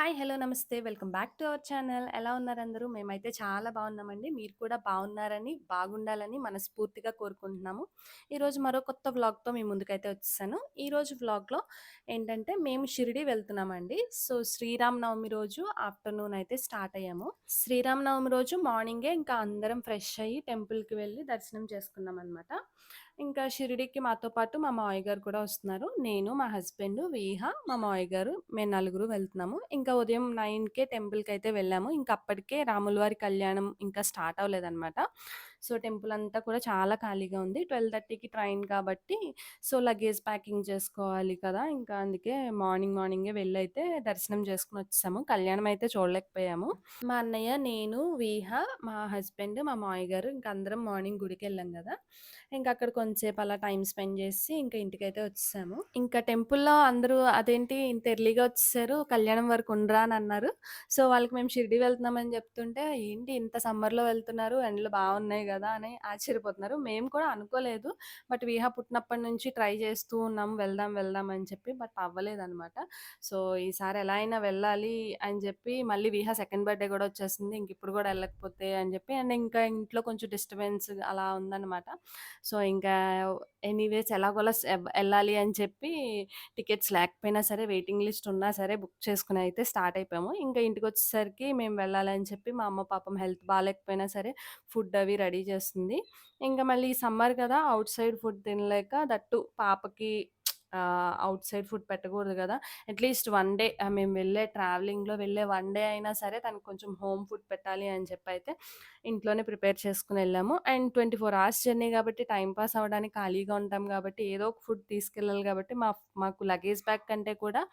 Hi! Hello! నమస్తే. Welcome back to our channel. ఎలా ఉన్నారందరూ? మేమైతే చాలా బాగున్నామండి. మీరు కూడా బాగున్నారని, బాగుండాలని మనస్ఫూర్తిగా కోరుకుంటున్నాము. ఈరోజు మరో కొత్త వ్లాగ్‌తో మీ ముందుకైతే వచ్చేసాను. ఈరోజు వ్లాగ్‌లో ఏంటంటే మేము షిరిడీ వెళ్తున్నామండి. సో, శ్రీరామనవమి రోజు ఆఫ్టర్‌నూన్ అయితే స్టార్ట్ అయ్యాము. శ్రీరామనవమి రోజు మార్నింగే ఇంకా అందరం ఫ్రెష్ అయ్యి టెంపుల్‌కి వెళ్ళి దర్శనం చేసుకున్నామనమాట. ఇంకా షిరిడీకి మాతో పాటు మా మావయ్య గారు కూడా వస్తున్నారు. నేను, మా హస్బెండ్, విహ, మా మావయ్య గారు మేము నలుగురు వెళ్తున్నాము. ఇంకా ఉదయం 9:00కే టెంపుల్‌కైతే వెళ్ళాము. ఇంక అప్పటికే రాముల వారి కళ్యాణం ఇంకా స్టార్ట్ అవ్వలేదనమాట. సో, టెంపుల్ అంతా కూడా చాలా ఖాళీగా ఉంది. 12:30కి ట్రైన్ కాబట్టి సో, లగేజ్ ప్యాకింగ్ చేసుకోవాలి కదా! ఇంకా అందుకే మార్నింగే వెళ్ళైతే దర్శనం చేసుకొని వచ్చేసాము. కళ్యాణం అయితే చూడలేకపోయాము. మా అన్నయ్య, నేను, విహ, మా హస్బెండ్, మా మావయ్య గారు ఇంక అందరం మార్నింగ్ గుడికెళ్ళాం గదా! ఇంక అక్కడ కొంతసేపు అలా టైమ్ స్పెండ్ చేసి ఇంక ఇంటికైతే వచ్చేసాము. ఇంకా టెంపుల్‌లో అందరూ అదేంటి ఇంత ఎర్లీగా వచ్చేసారు, కళ్యాణం వరకు ఉండరా అని అన్నారు. సో, వాళ్ళకి మేము షిరిడీ వెళ్తున్నామని చెప్తుంటే, ఏంటి ఇంత సమ్మర్‌లో వెళ్తున్నారు, ఎండలు బాగున్నాయి గదా! అని ఆశ్చర్యపోతున్నారు. మేము కూడా అనుకోలేదు. బట్ విహ పుట్టినప్పటి నుంచి ట్రై చేస్తూ ఉన్నాం వెళ్దాం అని చెప్పి. బట్ అవ్వలేదనమాట. సో, ఈసారి ఎలా అయినా వెళ్ళాలి అని చెప్పి మళ్ళీ విహ సెకండ్ బర్త్‌డే గూడా వచ్చేసింది. ఇంకిప్పుడు గూడా ఎళ్ళకపోతే అని చెప్పి అండ్ ఇంకా ఇంట్లో కొంచెం డిస్టర్బెన్స్ అలా ఉందనమాట. సో, ఇంకా ఎనీవేస్ ఎలాగోలా ఎళ్ళాలి అని చెప్పి టికెట్స్ లేకపోయినా సరే, వెయిటింగ్ లిస్ట్ ఉన్నా సరే బుక్ చేసుకొని అయితే స్టార్ట్ అయిపోయాము. ఇంకా ఇంటికొచ్చేసరికి మేము వెళ్ళాలని చెప్పి మా అమ్మ పాపం హెల్త్ బాలేకపోయినా సరే ఫుడ్ అవి రెడీ చేస్తుంది. ఇంకా మళ్ళీ ఈ సమ్మర్ కదా! ఔట్ సైడ్ ఫుడ్ తినలేక దట్టు పాపకి ఔట్ సైడ్ ఫుడ్ పెట్టకూడదు గదా! అట్‌లీస్ట్ వన్ డే మేము వెళ్ళే ట్రావెలింగ్‌లో వెళ్ళే వన్ డే అయినా సరే తనకు కొంచెం హోమ్ ఫుడ్ పెట్టాలి అని చెప్పైతే ఇంట్లోనే ప్రిపేర్ చేసుకొనెళ్ళాము. అండ్ 24 అవర్స్ జర్నీ గాబట్టి టైమ్ పాస్ అవ్వడానికి ఖాళీగా ఉంటాం గాబట్టి ఏదో ఒక ఫుడ్ తీసుకెళ్ళాలి గాబట్టి మాకు లగేజ్ బ్యాగ్ కంటే కూడా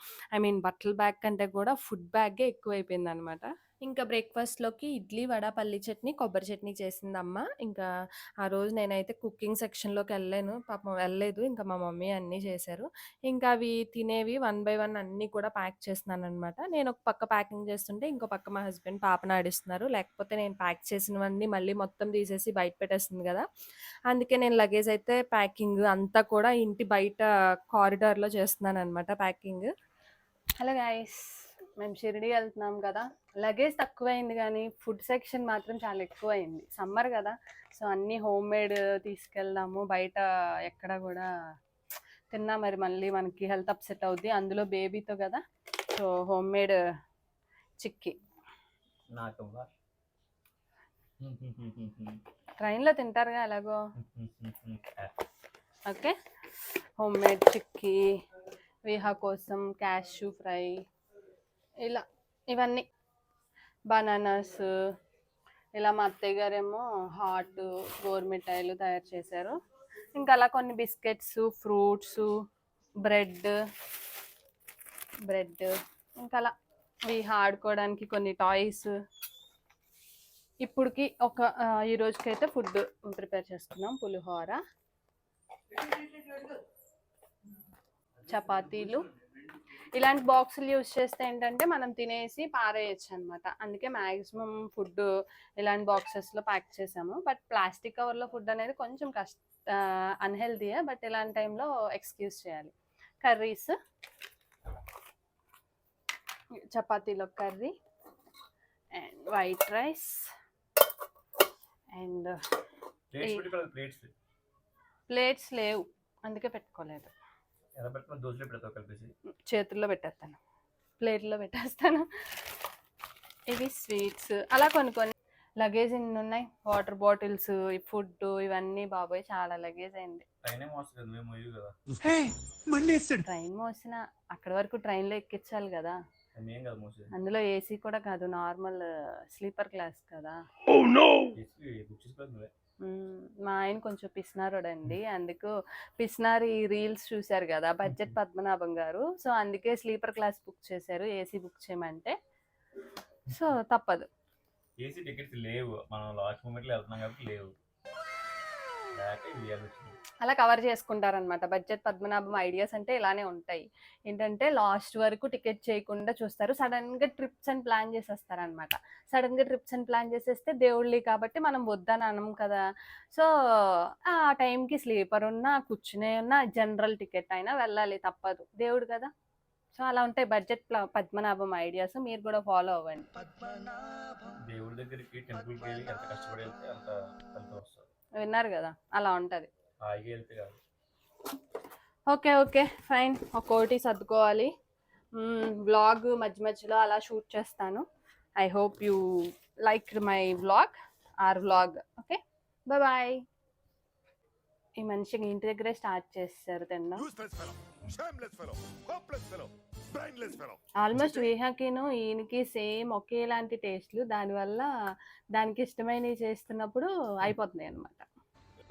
బట్టల బ్యాగ్ కంటే కూడా ఫుడ్ బ్యాగే ఎక్కువైపోయిందనమాట. ఇంకా బ్రేక్‌ఫాస్ట్‌లోకి ఇడ్లీ, వడ, పల్లి చట్నీ, కొబ్బరి చట్నీ చేసిందమ్మ. ఇంకా ఆ రోజు నేనైతే కుకింగ్ సెక్షన్‌లోకెళ్ళాను. పాపం వెళ్ళలేదు. ఇంకా మా మమ్మీ అన్నీ చేశారు. ఇంకా అవి తినేవి వన్ బై వన్ అన్నీ కూడా ప్యాక్ చేస్తున్నాననమాట. నేను ఒక పక్క ప్యాకింగ్ చేస్తుంటే, ఇంకో పక్క మా హస్బెండ్ పాపని ఆడిస్తున్నారు. లేకపోతే నేను ప్యాక్ చేసినవన్నీ మళ్ళీ మొత్తం తీసేసి బయట పెట్టేస్తుంది గదా! అందుకే నేను లగేజ్ అయితే ప్యాకింగ్ అంతా కూడా ఇంటి బయట కారిడార్‌లో చేస్తున్నాననమాట ప్యాకింగ్. Hello guys! మేము షిరిడీ ఎళ్తున్నాం గదా! లగేజ్ తక్కువయింది గానీ, ఫుడ్ సెక్షన్ మాత్రం చాలా ఎక్కువయింది. సమ్మర్ గదా! సో, అన్నీ హోమ్ మేడ్ తీసుకెళ్దాము. బయట ఎక్కడ గూడా తిన్నా మరి మళ్ళీ మనకి హెల్త్ అప్సెట్ అవుద్ది. అందులో బేబీతో గదా! So, home made chikki. నాకివ్వా? ట్రైన్‌లో తింటారుగా ఎలాగో. Okay. Home made chikki, Viha కోసం క్యాష్యూ ఫ్రై ఇలా ఇవన్నీ బనానాస్ ఇలా మా అత్తయ్య గారేమో హాట్ గోరుమిఠాయిలు తయారు చేశారు. ఇంకా అలా కొన్ని బిస్కెట్స్, ఫ్రూట్స్, బ్రెడ్ బ్రెడ్ ఇంకా అలా విహ ఆడుకోవడానికి కొన్ని టాయ్స్. ఇప్పుడుకి ఈ రోజుకైతే ఫుడ్ ప్రిపేర్ చేసుకున్నాం. పులిహోర, చపాతీలు. ఇలాంటి బాక్సులు యూజ్ చేస్తే ఏంటంటే మనం తినేసి పారేయచ్చు అనమాట. అందుకే మ్యాక్సిమం ఫుడ్ ఇలాంటి బాక్సెస్లో ప్యాక్ చేసాము. బట్ ప్లాస్టిక్ కవర్లో ఫుడ్ అనేది కొంచెం అన్హెల్దీయే. బట్ ఇలాంటి టైంలో ఎక్స్క్యూజ్ చేయాలి. కర్రీస్, చపాతీలో curry and white rice and plates లేవు అందుకే పెట్టుకోలేదు. చేతుల్లో పెట్టేస్తాను, ప్లేట్లో పెట్టేస్తాను. ఇవి స్వీట్స్ అలా కొన్ని లగేజ్ ఎన్ని ఉన్నాయి. వాటర్ బాటిల్స్, ఫుడ్ ఇవన్నీ బాబోయ్ చాలా లగేజ్ అయింది. ట్రైన్ మోసిన అక్కడ వరకు ట్రైన్లో ఎక్కించాలి కదా. అందులో ఏసీ కూడా కాదు, నార్మల్ స్లీపర్ క్లాస్ కదా. మా ఆయన కొంచెం పిసినారోడండి. అందుకు పిసినారి రీల్స్ చూశారు కదా బడ్జెట్ పద్మనాభం గారు. సో అందుకే స్లీపర్ క్లాస్ బుక్ చేశారు, ఏసీ బుక్ చేయమంటే. సో తప్పదు. ఏసీ టికెట్స్ లేవు, మనం లాస్ట్ మూమెంట్లో వెళ్తున్నాం కాబట్టి లేవు. అలా కవర్ చేసుకుంటారనమాట. బడ్జెట్ పద్మనాభం ఐడియాస్ అంటే ఇలానే ఉంటాయి. ఏంటంటే లాస్ట్ వరకు టికెట్ చేయకుండా చూస్తారు. సడన్గా ట్రిప్స్ అని ప్లాన్ చేసేస్తారనమాట. సడన్గా ట్రిప్స్ అని ప్లాన్ చేసేస్తే దేవుళ్ళి కాబట్టి మనం వద్దని అనం కదా. సో ఆ టైంకి స్లీపర్ ఉన్నా కూర్చునే ఉన్నా జనరల్ టికెట్ అయినా వెళ్ళాలి, తప్పదు. దేవుడు కదా. సో అలా ఉంటాయి బడ్జెట్ పద్మనాభం ఐడియాస్. మీరు కూడా ఫాలో అవ్వండి. దేవుడి దగ్గరికి టెంపుల్కి వెళ్ళి ఎంత కష్టపడి వెళ్తే అంత ఫలితం వస్తుంది. విన్నారు కదా, అలా ఉంటుంది. హాయిగా వెళ్తే కాదు. Okay okay fine. ఒక్కోటి సర్దుకోవాలి. వ్లాగ్ మధ్య మధ్యలో అలా షూట్ చేస్తాను. I hope you like my vlog, or vlog. Okay, bye. ఈ మనిషికి ఇంటి దగ్గరే స్టార్ట్ చేస్తారు తినడం. ఆల్మోస్ట్ విహాకిను ఈయనకి సేమ్ ఒకేలాంటి టేస్ట్లు, దానివల్ల దానికి ఇష్టమైనవి చేస్తున్నప్పుడు అయిపోతున్నాయి అనమాట.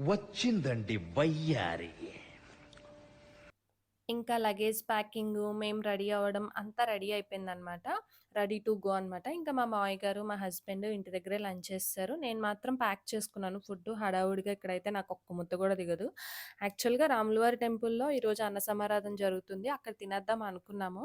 వచ్చిందండి వయ్యారి. ఇంకా లగేజ్ ప్యాకింగ్, మేము రెడీ అవ్వడం అంతా రెడీ అయిపోయిందనమాట. రెడీ టు గో అనమాట. ఇంకా మా మావయ్య గారు, మా హస్బెండ్ ఇంటి దగ్గరే లంచ్ చేస్తారు. నేను మాత్రం ప్యాక్ చేసుకున్నాను ఫుడ్. హడావుడిగా ఇక్కడైతే నాకు ఒక్క ముద్ద కూడా దిగదు. యాక్చువల్గా రాములవారి టెంపుల్లో ఈరోజు అన్న సమారాధన జరుగుతుంది, అక్కడ తినేద్దాం అనుకున్నాము.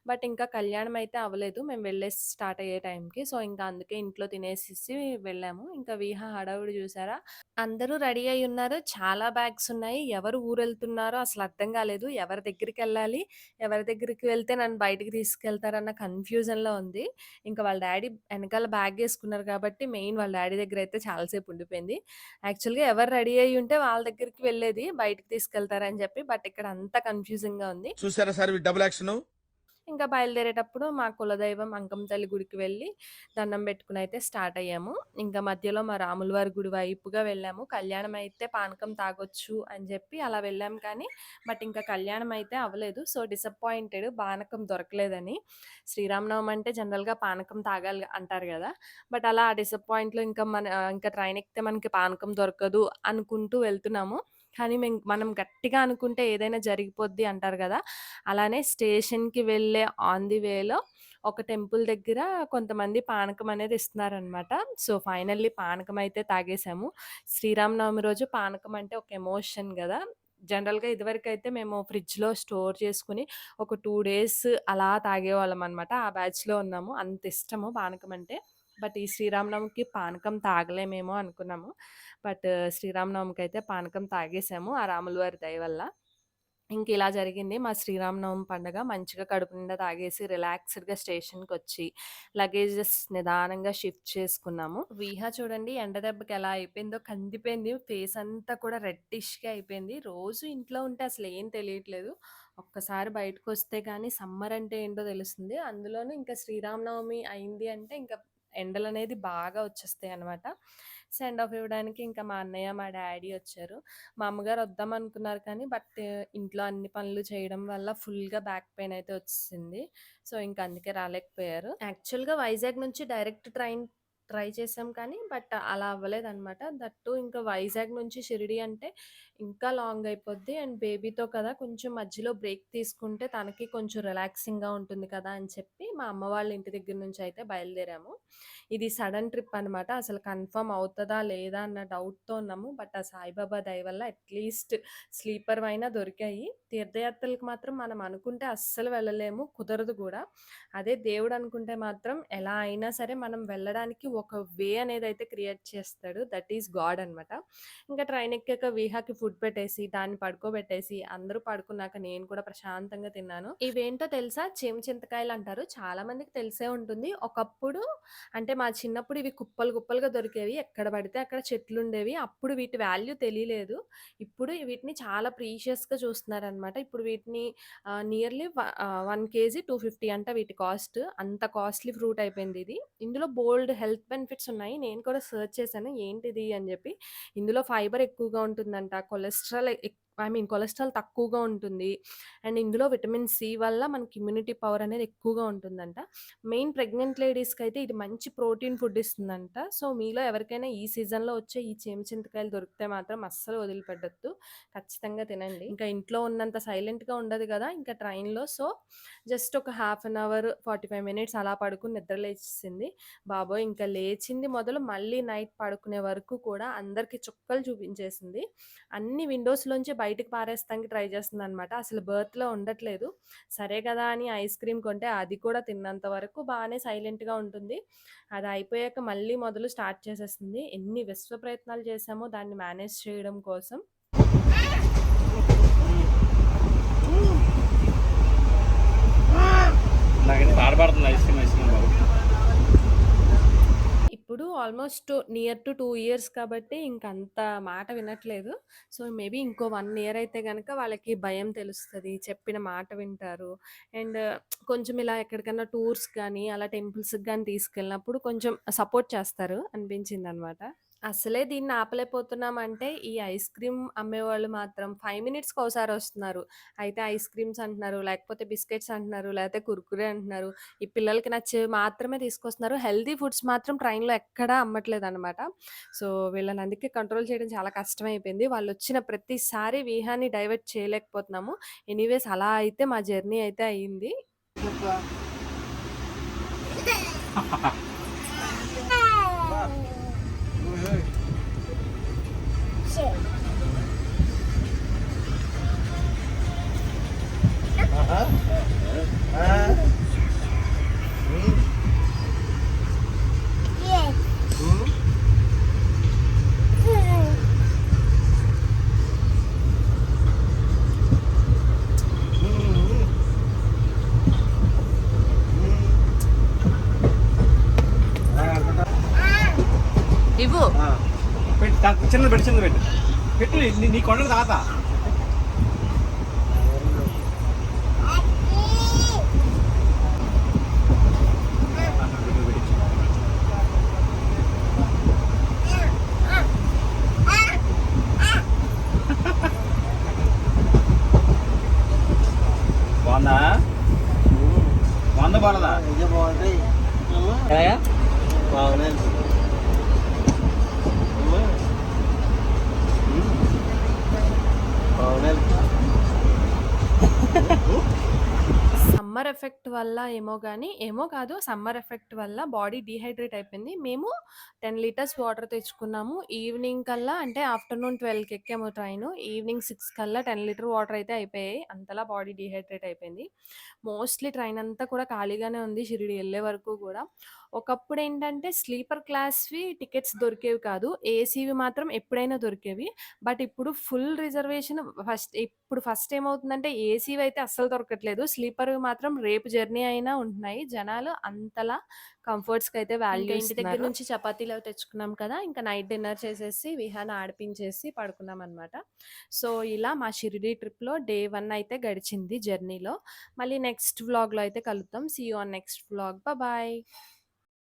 బట్ ఇంకా కళ్యాణం అయితే అవ్వలేదు మేము వెళ్ళేసి స్టార్ట్ అయ్యే టైంకి. సో ఇంకా అందుకే ఇంట్లో తినేసేసి వెళ్ళాము. ఇంకా విహా హడావుడి చూసారా, అందరూ రెడీ అయి ఉన్నారు. చాలా బ్యాగ్స్ ఉన్నాయి. ఎవరు ఊరెళ్తున్నారో అసలు అర్థం కాలేదు. ఎవరి దగ్గరికి వెళ్ళాలి, ఎవరి దగ్గరికి వెళ్తే నన్ను బయటికి తీసుకెళ్తారన్న కన్ఫ్యూజన్లో ఉంది. ఇంకా వాళ్ళ డాడీ వెనకాల బ్యాగ్ వేసుకున్నారు కాబట్టి మెయిన్ వాళ్ళ డాడీ దగ్గర అయితే చాలాసేపు ఉండిపోయింది. యాక్చువల్గా ఎవరు రెడీ అయ్యి ఉంటే వాళ్ళ దగ్గరికి వెళ్ళేది, బయటికి తీసుకెళ్తారని చెప్పి. బట్ ఇక్కడ అంతా కన్ఫ్యూజింగ్గా ఉంది. చూసారా సార్ డబుల్ యాక్షన్. ఇంకా బయలుదేరేటప్పుడు మా కులదైవం అంకమ్మ తల్లి గుడికి వెళ్ళి దండం పెట్టుకుని అయితే స్టార్ట్ అయ్యాము. ఇంకా మధ్యలో మా రాములవారి గుడి వైపుగా వెళ్ళాము. కళ్యాణం అయితే పానకం తాగొచ్చు అని చెప్పి అలా వెళ్ళాం కానీ బట్ ఇంకా కళ్యాణం అయితే అవ్వలేదు. సో డిసప్పాయింటెడ్, పానకం దొరకలేదని. శ్రీరామనవమి అంటే జనరల్గా పానకం తాగాలి అంటారు కదా. బట్ అలా ఆ డిసప్పాయింట్లో ఇంకా ట్రైన్ ఎక్కితే మనకి పానకం దొరకదు అనుకుంటూ వెళ్తున్నాము. కానీ మనం గట్టిగా అనుకుంటే ఏదైనా జరిగిపోద్ది అంటారు కదా. అలానే స్టేషన్‌కి వెళ్ళే ఆన్ ది వేలో ఒక టెంపుల్ దగ్గర కొంతమంది పానకం అనేది ఇస్తున్నారనమాట. సో ఫైనల్లీ పానకం అయితే తాగేసాము. శ్రీరామనవమి రోజు పానకం అంటే ఒక ఎమోషన్ గదా. జనరల్‌గా ఇదివరకైతే మేము ఫ్రిడ్జ్‌లో స్టోర్ చేసుకొని ఒక 2 డేస్ అలా తాగేవాళ్ళం అనమాట. ఆ బ్యాచ్‌లో ఉన్నాము. అంత ఇష్టము పానకం అంటే. బట్ ఈ శ్రీరామనవమికి పానకం తాగలేమేమో అనుకున్నాము. బట్ శ్రీరామనవమికైతే పానకం తాగేసాము ఆ రాములవారి దయ వల్ల. ఇంక ఇలా జరిగింది మా శ్రీరామనవమి పండగ. మంచిగా కడుపు నిండా తాగేసి రిలాక్స్‌డ్‌గా స్టేషన్‌కొచ్చి లగేజెస్ నిదానంగా షిఫ్ట్ చేసుకున్నాము. విహా చూడండి ఎండ దెబ్బకి ఎలా అయిపోయిందో, కందిపోయింది. ఫేస్ అంతా కూడా రెడ్డిష్‌గా అయిపోయింది. రోజు ఇంట్లో ఉంటే అసలు ఏం తెలియట్లేదు. ఒక్కసారి బయటకొస్తే కానీ సమ్మర్ అంటే ఏంటో తెలుస్తుంది. అందులోనూ ఇంకా శ్రీరామనవమి అయింది అంటే ఇంకా ఎండలనేది బాగా వచ్చేస్తాయన్నమాట. సెండ్ ఆఫ్ ఇవ్వడానికి ఇంకా మా అన్నయ్య, మా డ్యాడీ వచ్చారు. మా అమ్మగారు వద్దామనుకున్నారు కానీ బట్ ఇంట్లో అన్ని పనులు చేయడం వల్ల ఫుల్‌గా బ్యాక్ పెయిన్ అయితే వచ్చేసింది. సో ఇంక అందుకే రాలేకపోయారు. యాక్చువల్‌గా వైజాగ్ నుంచి డైరెక్ట్ ట్రైన్ ట్రై చేసాం కానీ బట్ అలా అవ్వలేదనమాట. దట్ టూ ఇంకా వైజాగ్ నుంచి షిరిడీ అంటే ఇంకా లాంగ్ అయిపోద్ది. అండ్ బేబీతో కదా కొంచెం మధ్యలో బ్రేక్ తీసుకుంటే తనకి కొంచెం రిలాక్సింగ్‌గా ఉంటుంది కదా అని చెప్పి మా అమ్మ వాళ్ళ ఇంటి దగ్గర నుంచి అయితే బయలుదేరాము. ఇది సడన్ ట్రిప్ అనమాట. అసలు కన్ఫర్మ్ అవుతదా లేదా అన్న డౌట్‌తో ఉన్నాము. బట్ ఆ సాయిబాబా దయ వల్ల అట్‌లీస్ట్ స్లీపర్‌వైనా దొరికాయి. తీర్థయాత్రలకు మాత్రం మనం అనుకుంటే అస్సలు వెళ్ళలేము, కుదరదు కూడా. అదే దేవుడు అనుకుంటే మాత్రం ఎలా అయినా సరే మనం వెళ్ళడానికి ఒక వే అనేదైతే క్రియేట్ చేస్తాడు. దట్ ఈస్ గాడ్ అనమాట. ఇంకా ట్రైన్ ఎక్కాక విహాకి ఫుడ్ పెట్టేసి, దాన్ని పడుకోబెట్టేసి, అందరూ పడుకున్నాక నేను కూడా ప్రశాంతంగా తిన్నాను. ఇవేంటో తెలుసా? చింతకాయలు అంటారు. చాలా మందికి తెలిసే ఉంటుంది. ఒకప్పుడు అంటే మా చిన్నప్పుడు ఇవి కుప్పలు కుప్పలుగా దొరికేవి. ఎక్కడ పడితే అక్కడ చెట్లుండేవి. అప్పుడు వీటి వాల్యూ తెలియలేదు. ఇప్పుడు వీటిని చాలా ప్రీషియస్‌గా చూస్తున్నారనమాట. ఇప్పుడు వీటిని నియర్లీ 1 కేజీ 250 అంట వీటి కాస్ట్. అంత కాస్ట్‌లీ ఫ్రూట్ అయిపోయింది ఇది. ఇందులో బోలెడు హెల్త్ బెనిఫిట్స్ ఉన్నాయి. నేను కూడా సెర్చ్ చేశాను ఏంటిది అని చెప్పి. ఇందులో ఫైబర్ ఎక్కువగా ఉంటుందంట. కొలెస్ట్రాల్ తక్కువగా ఉంటుంది. అండ్ ఇందులో విటమిన్ సి వల్ల మనకి ఇమ్యూనిటీ పవర్ అనేది ఎక్కువగా ఉంటుందంట. మెయిన్ ప్రెగ్నెంట్ లేడీస్‌కి అయితే ఇది మంచి ప్రోటీన్ ఫుడ్ ఇస్తుందంట. సో మీలో ఎవరికైనా ఈ సీజన్‌లో వచ్చే ఈ చింతకాయలు దొరికితే మాత్రం అస్సలు వదిలిపెట్టొద్దు. ఖచ్చితంగా తినండి. ఇంకా ఇంట్లో ఉన్నంత సైలెంట్‌గా ఉండదు కదా ఇంకా ట్రైన్‌లో. సో జస్ట్ ఒక హాఫ్ అన్ అవర్ 45 మినిట్స్ అలా పడుకుని నిద్ర లేచేసింది. బాబోయ్! ఇంకా లేచింది మొదలు మళ్ళీ నైట్ పడుకునే వరకు కూడా అందరికి చుక్కలు చూపించేసింది. అన్ని విండోస్‌లోంచి బయటకి పారేస్తానికి ట్రై చేస్తుందనమాట. అసలు బెర్త్‌లో ఉండట్లేదు. సరే కదా అని ఐస్ క్రీమ్ కొంటే అది కూడా తిన్నంత వరకు బానే సైలెంట్‌గా ఉంటుంది. అది అయిపోయాక మళ్ళీ మొదలు స్టార్ట్ చేసేస్తుంది. ఎన్ని విశ్వ ప్రయత్నాలు చేశామో దాన్ని మేనేజ్ చేయడం కోసం. నాకైతే పాడబడుతుంది ఐస్ క్రీమ్ బాబు. ఇప్పుడు ఆల్మోస్ట్ నియర్ టు 2 ఇయర్స్ కాబట్టి ఇంకంత మాట వినట్లేదు. సో, మేబీ ఇంకో 1 ఇయర్ అయితే గనక వాళ్ళకి భయం తెలుస్తది. చెప్పిన మాట వింటారు. అండ్ కొంచెం ఇలా ఎక్కడికన్నా టూర్స్ గానీ, అలా టెంపుల్స్‌కి గానీ తీసుకెళ్ళినప్పుడు కొంచెం సపోర్ట్ చేస్తారు అనిపించిందనమాట. అసలే దీన్ని ఆపలేకపోతున్నామంటే, ఈ ఐస్ క్రీమ్ అమ్మేవాళ్ళు మాత్రం 5 మినిట్స్‌కోసారి వస్తున్నారు. అయితే ఐస్ క్రీమ్స్ అంటున్నారు, లేకపోతే బిస్కెట్స్ అంటున్నారు, లేతే కుర్కురే అంటున్నారు. ఈ పిల్లలకి నచ్చేవి మాత్రమే తీసుకొస్తున్నారు. హెల్తీ ఫుడ్స్ మాత్రం ట్రైన్‌లో ఎక్కడా అమ్మట్లేదనమాట. సో, వీళ్ళని అందుకే కంట్రోల్ చేయడం చాలా కష్టమైపోయింది. వాళ్ళొచ్చిన ప్రతిసారి విహాన్ని డైవర్ట్ చేయలేకపోతున్నాము. ఎనీవేస్ అలా అయితే మా జర్నీ అయితే అయింది. ఇవ్వు. చిన్నది పెట్టు పెట్టు నీ కొండలు తాత. బాగుందా? బాగుందా? బాగుంటాయి. బాగున్నాయి. సమ్మర్ ఎఫెక్ట్ వల్ల ఏమో గానీ ఏమో కాదు సమ్మర్ ఎఫెక్ట్ వల్ల బాడీ డీహైడ్రేట్ అయిపోయింది. మేము 10 లీటర్స్ వాటర్ తెచ్చుకున్నాము. ఈవినింగ్ కల్లా అంటే ఆఫ్టర్‌నూన్ 12కి ఎక్కాము ట్రైను. ఈవినింగ్ 6 కల్లా 10 లీటర్ వాటర్ అయితే అయిపోయాయి. అంతలా బాడీ డీహైడ్రేట్ అయిపోయింది. మోస్ట్‌లీ ట్రైన్ అంతా కూడా ఖాళీగానే ఉంది షిరిడీ ఎళ్ళే వరకు గూడా. ఒకప్పుడేంటంటే స్లీపర్ క్లాస్‌వి టికెట్స్ దొరికేవి కాదు. ఏసీవి మాత్రం ఎప్పుడైనా దొరికేవి. బట్ ఇప్పుడు ఫుల్ రిజర్వేషన్ ఫస్ట్ ఏమవుతుందంటే ఏసీవయితే అస్సలు దొరకట్లేదు. స్లీపర్‌వి మాత్రం రేపు జర్నీ అయినా ఉంటున్నాయి. జనాలు అంతలా కంఫర్ట్స్‌కయితే వాల్యూ ఇంటి దగ్గర నుంచి చపాతీలవి తెచ్చుకున్నాం కదా! ఇంకా నైట్ డిన్నర్ చేసేసి విహాన్ని ఆడిపించేసి పడుకున్నామనమాట. సో, ఇలా మా షిరిడీ ట్రిప్‌లో డే 1 అయితే గడిచింది జర్నీలో. మళ్ళీ నెక్స్ట్ వ్లాగ్‌లో అయితే కలుద్దాం. See you on next vlog. Bye.